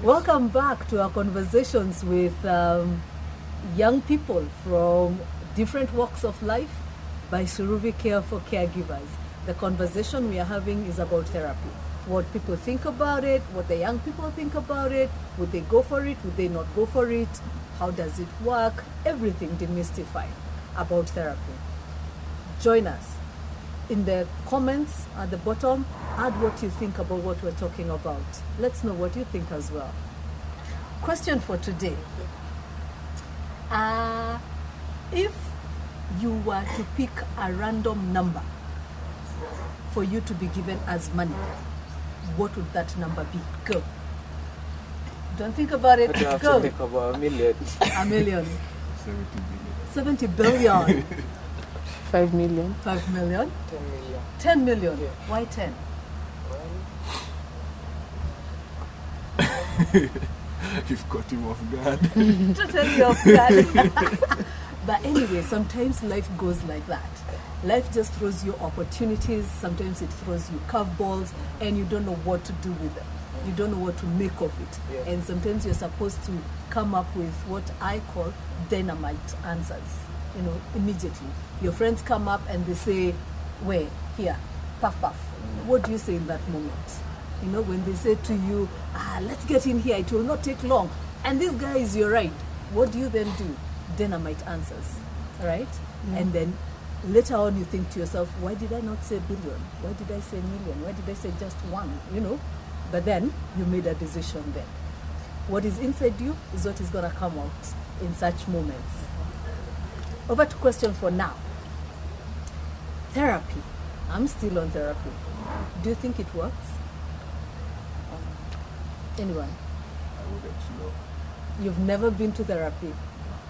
Welcome back to our conversations with young people from different walks of life by Suruvi Care for Caregivers. The conversation we are having is about therapy. What people think about it, what the young people think about it, would they go for it, would they not go for it, how does it work, everything demystified about therapy. Join us. In the comments at the bottom, add what you think about what we're talking about. Let's know what you think as well. Question for today. If you were to pick a random number for you to be given as money, what would that number be? Go. Don't think about it. I have Go. to think about a million. A million. 70 billion. 70 billion. 5 million. 5 million. 10 million. 10 million. Yeah. Why 10? You've got him off guard. To tell you off guard. But anyway, sometimes life goes like that. Life just throws you opportunities. Sometimes it throws you curveballs, and you don't know what to do with them. You don't know what to make of it. Yeah. And sometimes you're supposed to come up with what I call dynamite answers. You know, immediately. Your friends come up and they say, where? Here. Puff, puff. What do you say in that moment? You know, when they say to you, let's get in here, it will not take long. And this guy is your ride. What do you then do? Dynamite answers, right? And then later on you think to yourself, why did I not say billion? Why did I say million? Why did I say just one? You know? But then you made a decision then. What is inside you is what is going to come out in such moments. Over to question for now. Therapy. I'm still on therapy. Do you think it works? Anyone? I wouldn't know. You've never been to therapy.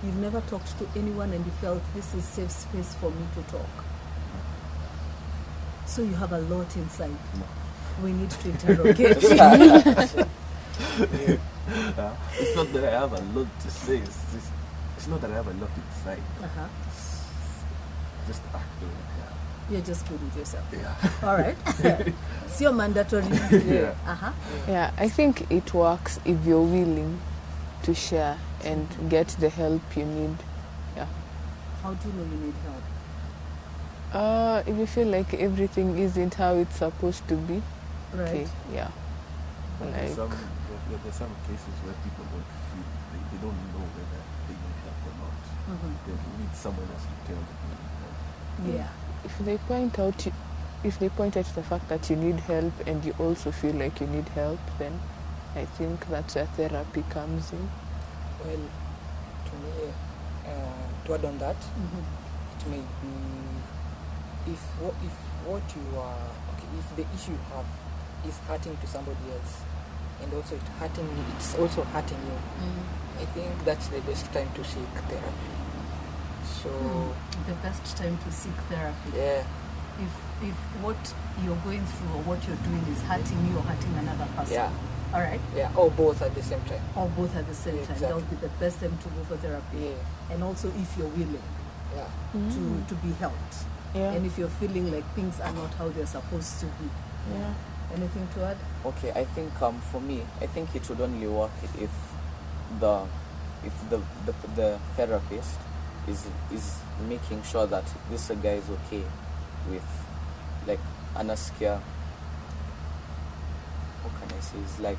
You've never talked to anyone and you felt this is safe space for me to talk. So you have a lot inside. We need to interrogate. It's not that I have a lot to say. It's not that I have a lot inside. Uh-huh. Just acting. You're just good with yourself. Yeah. All right. It's your mandatory. Yeah. Uh-huh. Yeah, I think it works if you're willing to share and get the help you need. Yeah. How do you know you need help? If you feel like everything isn't how it's supposed to be, Right. okay, yeah. There's Like, some cases where people don't feel, they don't know whether they need help or not. Mhm. They need someone else to tell them they need help. Yeah. if they point out the fact that you need help and you also feel like you need help, then I think that's where therapy comes in. Well, to me, to add on that, Mhm. it may be if what you are okay, if the issue you have is hurting to somebody else, and also it's also hurting you. I think that's the best time to seek therapy. So The best time to seek therapy. yeah, If what you're going through or what you're doing is hurting you or hurting another person. yeah, All right. yeah, or both at the same time. Or both at the same time. That would Exactly. be the best time to go for therapy. Yeah, And also if you're willing yeah. to be helped. Yeah. And if you're feeling like things are not how they're supposed to be. Yeah. Anything to add? Okay, I think for me, I think it would only work if the therapist is making sure that this guy is okay with, like, anaskia. What can I say? It's like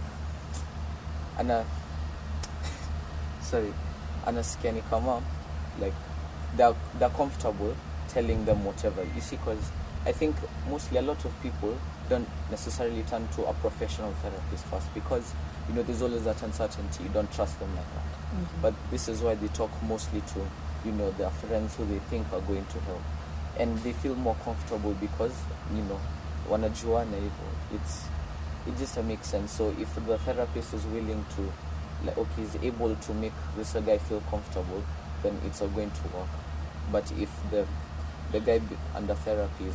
anaskia ni kama, like, they're comfortable telling them whatever. You see, because I think mostly a lot of people don't necessarily turn to a professional therapist first because, you know, there's always that uncertainty. You don't trust them like that. Mm-hmm. But this is why they talk mostly to, you know, their friends who they think are going to help. And they feel more comfortable because, you know, wanajuana hivyo. It just makes sense. So if the therapist is willing to, like, okay, is able to make this guy feel comfortable, then it's going to work. But if the guy under therapy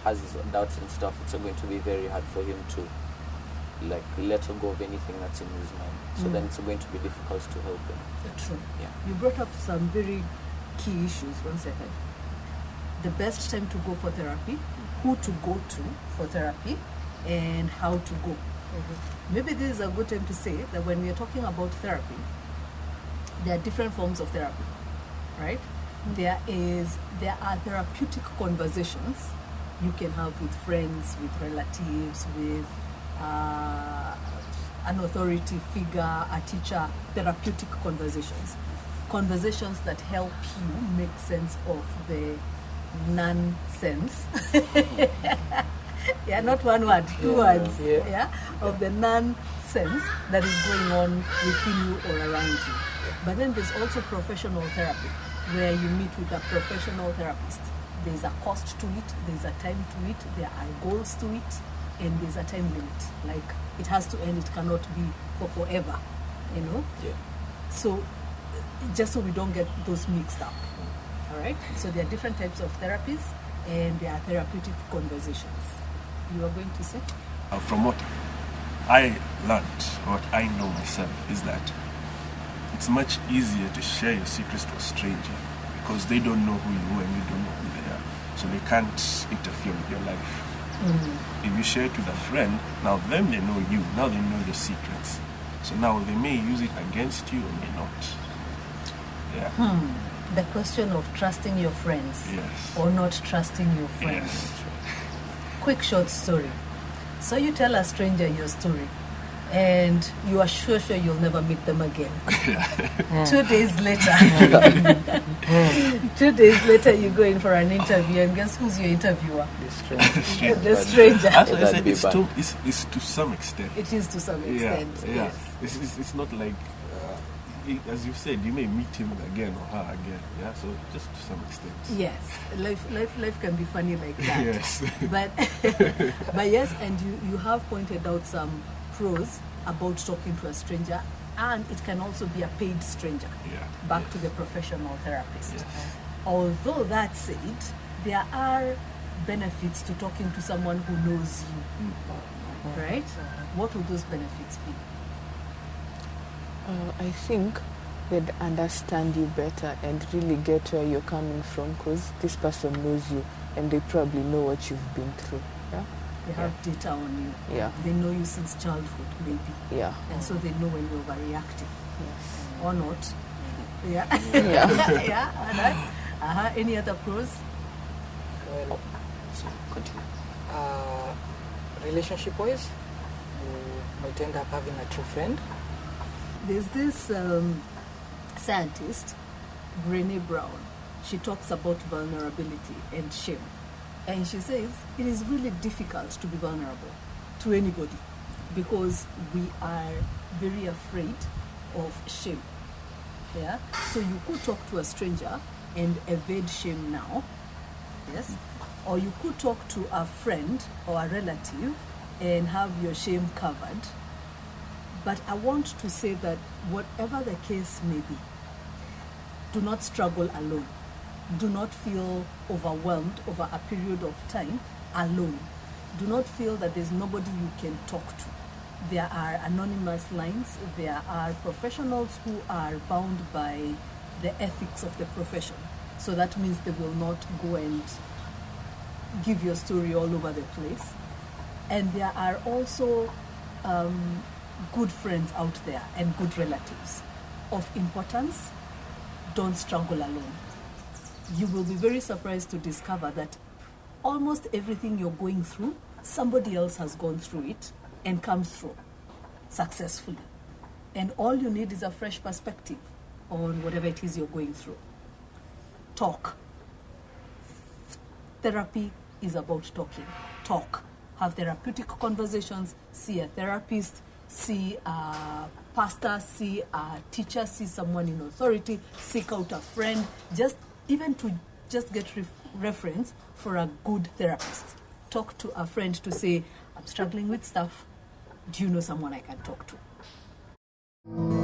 has his doubts and stuff, it's going to be very hard for him to, like, let go of anything that's in his mind. So then it's going to be difficult to help him. True. Yeah. You brought up some very key issues. One second. The best time to go for therapy who to go to for therapy and how to go. Maybe this is a good time to say that when we are talking about therapy, there are different forms of therapy, right? There are therapeutic conversations you can have with friends, with relatives, with an authority figure, a teacher, therapeutic conversations that help you make sense of the nonsense. Yeah, not one word, two words. Yeah, of the nonsense that is going on within you or around you. But then there's also professional therapy, where you meet with a professional therapist. There's a cost to it, there's a time to it, there are goals to it, and there's a time limit. Like, it has to end, it cannot be for forever, you know? Yeah. So, just so we don't get those mixed up, all right? So there are different types of therapies, and there are therapeutic conversations. You are going to say? From what I learned, what I know myself, is that it's much easier to share your secrets to a stranger because they don't know who you are and you don't know who they are. So they can't interfere with your life. If you share it with a friend, now them they know you, now they know your secrets. So now they may use it against you or may not. Yeah. The question of trusting your friends Yes. or not trusting your friends. Yes. Quick short story. So you tell a stranger your story and you are sure you'll never meet them again. 2 days later, 2 days later you go in for an interview and guess who's your interviewer? The stranger. Actually, I That'd said be it's to some extent. It is to some extent, Yeah. yes. It's not like, as you said, you may meet him again or her again. Yeah, so just to some extent. Yes, life can be funny like that. Yes. But but yes, and you have pointed out some pros about talking to a stranger, and it can also be a paid stranger. Yeah. Back to the professional therapist. Yes. Although that said, there are benefits to talking to someone who knows you, right? What would those benefits be? I think they'd understand you better and really get where you're coming from because this person knows you and they probably know what you've been through. Yeah? They have data on you. Yeah. They know you since childhood, maybe. Yeah. And so they know when you're overreacting Yes. or not. Yeah. Yeah. Yeah. And that. Any other pros? Well, So continue. relationship-wise, you might end up having a true friend. There's this scientist, Brené Brown. She talks about vulnerability and shame. And she says it is really difficult to be vulnerable to anybody because we are very afraid of shame. Yeah? So you could talk to a stranger and evade shame now. Yes? Or you could talk to a friend or a relative and have your shame covered. But I want to say that whatever the case may be, do not struggle alone. Do not feel overwhelmed over a period of time alone. Do not feel that there's nobody you can talk to. There are anonymous lines. There are professionals who are bound by the ethics of the profession. So that means they will not go and give your story all over the place. And there are also good friends out there and good relatives. Of importance, don't struggle alone. You will be very surprised to discover that almost everything you're going through, somebody else has gone through it and come through successfully. And all you need is a fresh perspective on whatever it is you're going through. Talk. Therapy is about talking. Talk. Have therapeutic conversations. See a therapist. See a pastor. See a teacher. See someone in authority. Seek out a friend. Just get reference for a good therapist. Talk to a friend to say, I'm struggling with stuff. Do you know someone I can talk to?